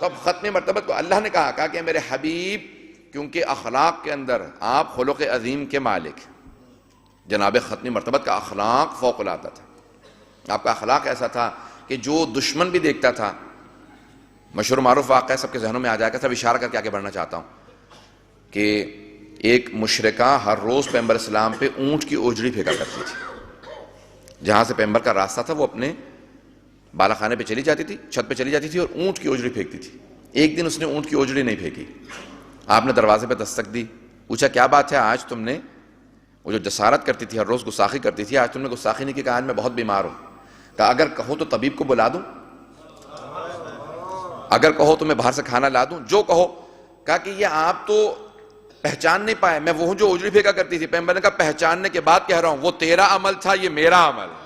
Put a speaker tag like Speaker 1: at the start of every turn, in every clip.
Speaker 1: تو اب ختم مرتبت کو اللہ نے کہا کہ میرے حبیب، کیونکہ اخلاق کے اندر آپ خلق عظیم کے مالک ہیں، جناب ختم مرتبت کا اخلاق فوق العادہ تھا۔ آپ کا اخلاق ایسا تھا کہ جو دشمن بھی دیکھتا تھا، مشہور معروف واقعہ سب کے ذہنوں میں آ جائے گا، سب اشارہ کر کے آگے بڑھنا چاہتا ہوں کہ ایک مشرکہ ہر روز پیغمبر اسلام پہ اونٹ کی اوجڑی پھینکا کرتی تھی۔ جہاں سے پیغمبر کا راستہ تھا وہ اپنے بالا خانے پہ چلی جاتی تھی، چھت پہ چلی جاتی تھی اور اونٹ کی اوجڑی پھینکتی تھی۔ ایک دن اس نے اونٹ کی اوجڑی نہیں پھینکی، آپ نے دروازے پہ دستک دی، پوچھا کیا بات ہے آج تم نے، وہ جو جسارت کرتی تھی، ہر روز گستاخی کرتی تھی، آج تم نے گستاخی نہیں کی؟ کہا آج میں بہت بیمار ہوں۔ کہا اگر کہو تو طبیب کو بلا دوں، اگر کہو تو میں باہر سے کھانا لا دوں، جو کہو۔ کہا کہ یہ آپ تو پہچان نہیں پائے، میں وہ جو اوجڑی پھینکا کرتی تھی۔ پیغمبر نے کہا پہچاننے کے بعد کہہ رہا ہوں، وہ تیرا عمل تھا، یہ میرا عمل ہے،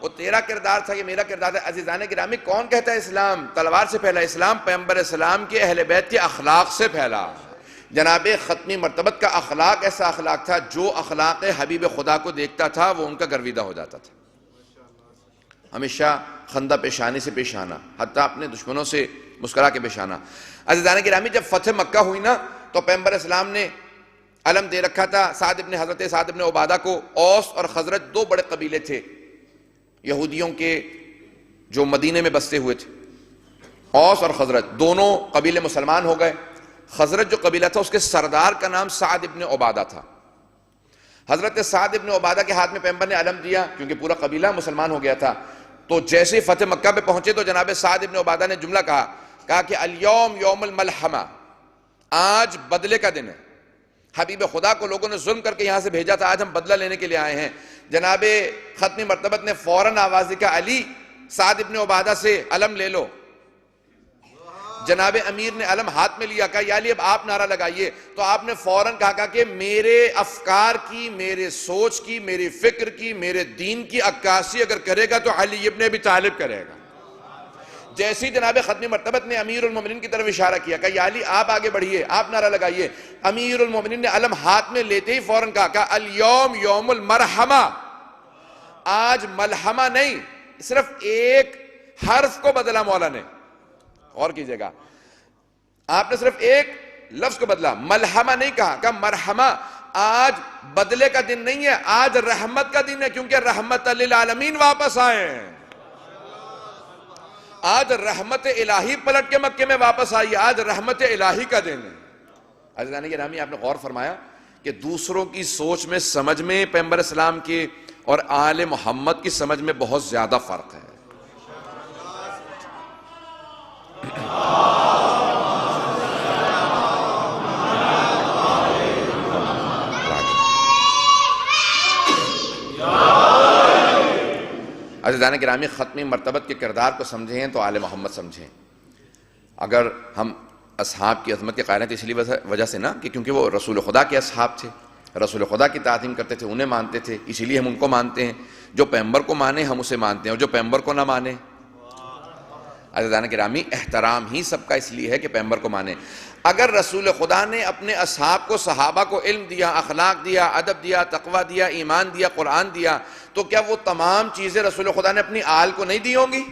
Speaker 1: وہ تیرا کردار تھا، یہ میرا کردار تھا۔ عزیزان گرامی، کون کہتا ہے اسلام تلوار سے پھیلا؟ اسلام پیغمبر اسلام کے اہل بیت کے اخلاق سے پھیلا۔ جناب ختمی مرتبت کا اخلاق ایسا اخلاق تھا، جو اخلاق حبیب خدا کو دیکھتا تھا وہ ان کا گرویدہ ہو جاتا تھا۔ ہمیشہ خندہ پیشانی سے پیش آنا، حتیٰ اپنے دشمنوں سے مسکرا کے پیش آنا۔ عزیزان گرامی، جب فتح مکہ ہوئی نا تو پیغمبر اسلام نے علم دے رکھا تھا حضرت سعد ابن عبادہ کو۔ اوس اور خزرج دو بڑے قبیلے تھے یہودیوں کے جو مدینے میں بستے ہوئے تھے۔ اوس اور خزرج دونوں قبیلے مسلمان ہو گئے۔ خزرج جو قبیلہ تھا اس کے سردار کا نام سعد ابن عبادہ تھا۔ حضرت سعد ابن عبادہ کے ہاتھ میں پیغمبر نے علم دیا، کیونکہ پورا قبیلہ مسلمان ہو گیا تھا۔ تو جیسے ہی فتح مکہ پہ پہنچے تو جناب سعد ابن عبادہ نے جملہ کہا کہ الیوم یوم الملحمہ، آج بدلے کا دن ہے۔ حبیب خدا کو لوگوں نے ظلم کر کے یہاں سے بھیجا تھا، آج ہم بدلہ لینے کے لیے آئے ہیں۔ جناب ختمی مرتبت نے فوراً آواز دی کہ علی، سعد ابن عبادہ سے علم لے لو۔ جناب امیر نے علم ہاتھ میں لیا، کہا یا علی اب آپ نعرہ لگائیے۔ تو آپ نے فوراً کہا کہ میرے افکار کی، میرے سوچ کی، میری فکر کی، میرے دین کی عکاسی اگر کرے گا تو علی ابن ابی طالب کرے گا۔ جیسی جناب ختمی مرتبت نے امیر المومنین کی طرف اشارہ کیا کہ یا علی آپ آگے بڑھیے، آپ نعرہ لگائیے۔ امیر المومنین نے علم ہاتھ میں لیتے ہی فوراً کہا کہ الیوم یوم المرحمہ، آج ملحمہ نہیں، صرف ایک حرف کو بدلا مولا نے۔ اور کیجئے گا، آپ نے صرف ایک لفظ کو بدلا، ملحمہ نہیں کہا، کہ مرحمہ۔ آج بدلے کا دن نہیں ہے، آج رحمت کا دن ہے، کیونکہ رحمت للعالمین واپس آئے ہیں۔ آج رحمت الہی پلٹ کے مکے میں واپس آئی، آج رحمت الہی کا دن ہے۔ عزیزان گرامی، آپ نے غور فرمایا کہ دوسروں کی سوچ میں، سمجھ میں پیغمبر اسلام کے اور آل محمد کی سمجھ میں بہت زیادہ فرق ہے۔ عزیزان گرامی، ختمی مرتبت کے کردار کو سمجھیں تو آل محمد سمجھیں۔ اگر ہم اصحاب کی عظمت کے قائل ہیں تو اس لیے وجہ سے نا کہ کیونکہ وہ رسول خدا کے اصحاب تھے، رسول خدا کی تعظیم کرتے تھے، انہیں مانتے تھے، اسی لیے ہم ان کو مانتے ہیں۔ جو پیغمبر کو مانے ہم اسے مانتے ہیں، اور جو پیغمبر کو نہ مانے۔ عزیزان گرامی، احترام ہی سب کا اس لیے ہے کہ پیغمبر کو مانے۔ اگر رسول خدا نے اپنے اصحاب کو، صحابہ کو علم دیا، اخلاق دیا، ادب دیا، تقوی دیا، ایمان دیا، قرآن دیا، تو کیا وہ تمام چیزیں رسول خدا نے اپنی آل کو نہیں دی ہوں گی؟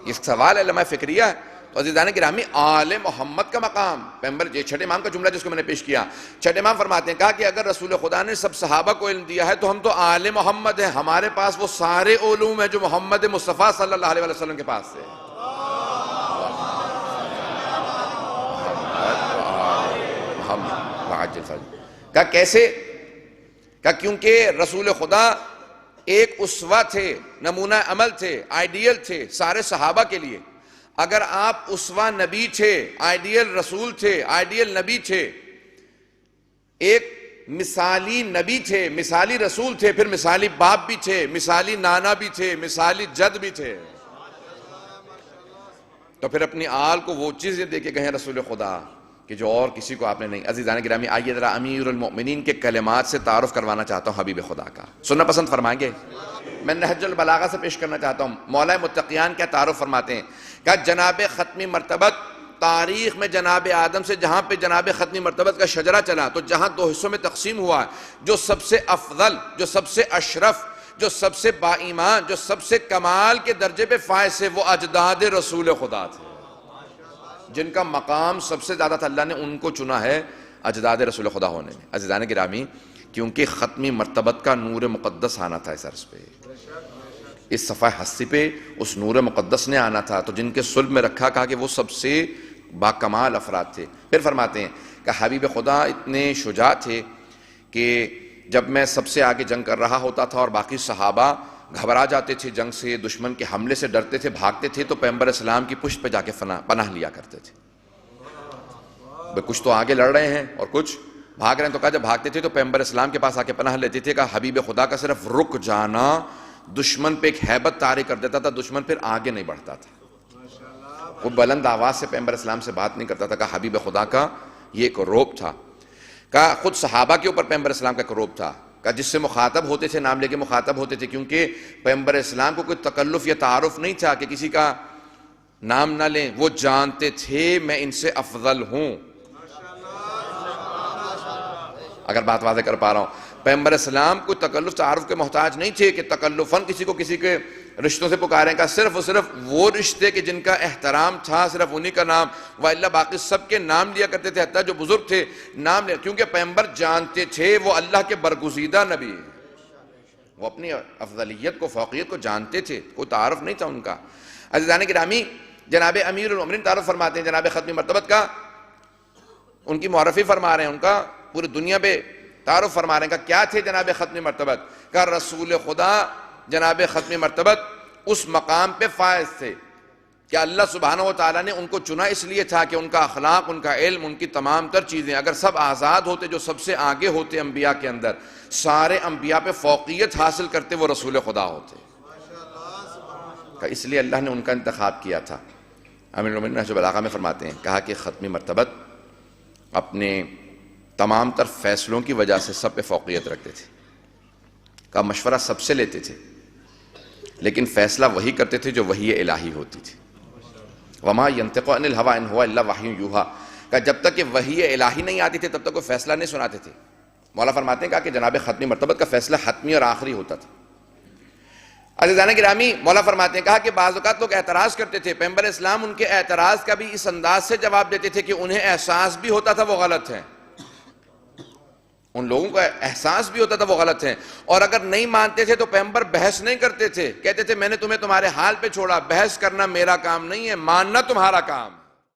Speaker 1: یہ سوال ہے لمحہ فکریہ ہے۔ تو عزیزان گرامی، آل محمد کا مقام، پیغمبر یہ چھٹے امام کا جملہ جس کو میں نے پیش کیا، چھٹے امام فرماتے ہیں، کہا کہ اگر رسول خدا نے سب صحابہ کو علم دیا ہے تو ہم تو آل محمد ہیں، ہمارے پاس وہ سارے علوم ہیں جو محمد مصطفیٰ صلی اللہ علیہ وسلم کے پاس سے۔ کہا کیسے؟ کہا کیونکہ رسول خدا ایک اسوہ تھے، نمونہ عمل تھے، آئیڈیل تھے سارے صحابہ کے لیے۔ اگر آپ اسوہ نبی تھے، آئیڈیل رسول تھے، آئیڈیل نبی تھے، ایک مثالی نبی تھے، مثالی رسول تھے، پھر مثالی باپ بھی تھے، مثالی نانا بھی تھے، مثالی جد بھی تھے، تو پھر اپنی آل کو وہ چیزیں دے کے گئے رسول خدا کہ جو اور کسی کو آپ نے نہیں۔ عزیزان گرامی، آئیے ذرا امیر المؤمنین کے کلمات سے تعارف کروانا چاہتا ہوں حبیب خدا کا، سننا پسند فرمائیں گے؟ میں نہج البلاغہ سے پیش کرنا چاہتا ہوں، مولا متقیان کیا تعارف فرماتے ہیں کہ جناب ختمی مرتبت تاریخ میں جناب آدم سے جہاں پہ جناب ختمی مرتبت کا شجرہ چلا تو جہاں دو حصوں میں تقسیم ہوا، جو سب سے افضل، جو سب سے اشرف، جو سب سے با ایمان، جو سب سے کمال کے درجے پہ فائز تھے، وہ اجداد رسول خدا تھے، جن کا مقام سب سے زیادہ تھا، اللہ نے ان کو چنا ہے اجداد رسول خدا ہونے میں۔ عزیزان گرامی، کیونکہ ختمی مرتبت کا نور مقدس آنا تھا اس عرض پہ، اس صفحہ ہستی پہ اس نور مقدس نے آنا تھا، تو جن کے صلب میں رکھا، کہا کہ وہ سب سے باکمال افراد تھے۔ پھر فرماتے ہیں کہ حبیب خدا اتنے شجاع تھے کہ جب میں سب سے آگے جنگ کر رہا ہوتا تھا اور باقی صحابہ گھبرا جاتے تھے، جنگ سے، دشمن کے حملے سے ڈرتے تھے، بھاگتے تھے، تو پیغمبر اسلام کی پشت پہ جا کے پناہ لیا کرتے تھے۔ کچھ تو آگے لڑ رہے ہیں اور کچھ بھاگ رہے ہیں، تو کہا جب بھاگتے تھے تو پیغمبر اسلام کے پاس آ کے پناہ لیتے تھے۔ کہا حبیب خدا کا صرف رک جانا دشمن پہ ایک ہیبت طاری کر دیتا تھا، دشمن پھر آگے نہیں بڑھتا تھا، وہ بلند آواز سے پیغمبر اسلام سے بات نہیں کرتا تھا۔ کہا حبیب خدا کا یہ ایک روب تھا۔ کہا خود صحابہ کے اوپر پیغمبر اسلام کا ایک روب تھا، کہا جس سے مخاطب ہوتے تھے، نام لے کے مخاطب ہوتے تھے، کیونکہ پیغمبر اسلام کو کوئی تکلف یا تعارف نہیں تھا کہ کسی کا نام نہ لیں، وہ جانتے تھے میں ان سے افضل ہوں۔ اگر بات واضح کر پا رہا ہوں، پیغمبر اسلام کوئی تکلف تعارف کے محتاج نہیں تھے کہ تکلفاً کسی کو کسی کے رشتوں سے پکاریں، کا صرف و صرف وہ رشتے کہ جن کا احترام تھا، صرف انہی کا نام، وَإِلَّا باقی سب کے نام لیا کرتے تھے، حتیٰ جو بزرگ تھے نام لیا، کیونکہ پیغمبر جانتے تھے وہ اللہ کے برگزیدہ نبی ہیں، وہ اپنی افضلیت کو، فوقیت کو جانتے تھے، کوئی تعارف نہیں تھا ان کا۔ عزیزان گرامی، جناب امیر المومنین تعارف فرماتے ہیں جناب ختمی مرتبت کا، ان کی معرفی فرما رہے ہیں، ان کا پوری دنیا پہ تعارف فرما رہے ہیں کہ کیا تھے جناب ختمی مرتبت کا؟ رسول خدا جناب ختمی مرتبت اس مقام پہ فائز تھے کہ اللہ سبحانہ و تعالیٰ نے ان کو چنا اس لیے تھا کہ ان کا اخلاق، ان کا علم، ان کی تمام تر چیزیں اگر سب آزاد ہوتے، جو سب سے آگے ہوتے انبیاء کے اندر، سارے انبیاء پہ فوقیت حاصل کرتے، وہ رسول خدا ہوتے، کہ اس لیے اللہ نے ان کا انتخاب کیا تھا۔ امیر المومنین نہج البلاغہ میں فرماتے ہیں، کہا کہ ختمی مرتبت اپنے تمام تر فیصلوں کی وجہ سے سب پہ فوقیت رکھتے تھے، کا مشورہ سب سے لیتے تھے، لیکن فیصلہ وہی کرتے تھے جو وحی الہی ہوتی تھی۔ وما ينطق عن الهوى ان هو الا وحی یوحی، کہ جب تک کہ وحی الہی نہیں آتی تھی تب تک وہ فیصلہ نہیں سناتے تھے۔ مولا فرماتے ہیں کہ جناب ختمی مرتبت کا فیصلہ حتمی اور آخری ہوتا تھا۔ عزیزان گرامی، مولا فرماتے ہیں کہا کہ بعض اوقات لوگ اعتراض کرتے تھے، پیغمبر اسلام ان کے اعتراض کا بھی اس انداز سے جواب دیتے تھے کہ انہیں احساس بھی ہوتا تھا وہ غلط ہیں، ان لوگوں کا احساس بھی ہوتا تھا وہ غلط ہیں، اور اگر نہیں مانتے تھے تو پیغمبر بحث نہیں کرتے تھے، کہتے تھے میں نے تمہیں تمہارے حال پہ چھوڑا، بحث کرنا میرا کام نہیں ہے، ماننا تمہارا کام۔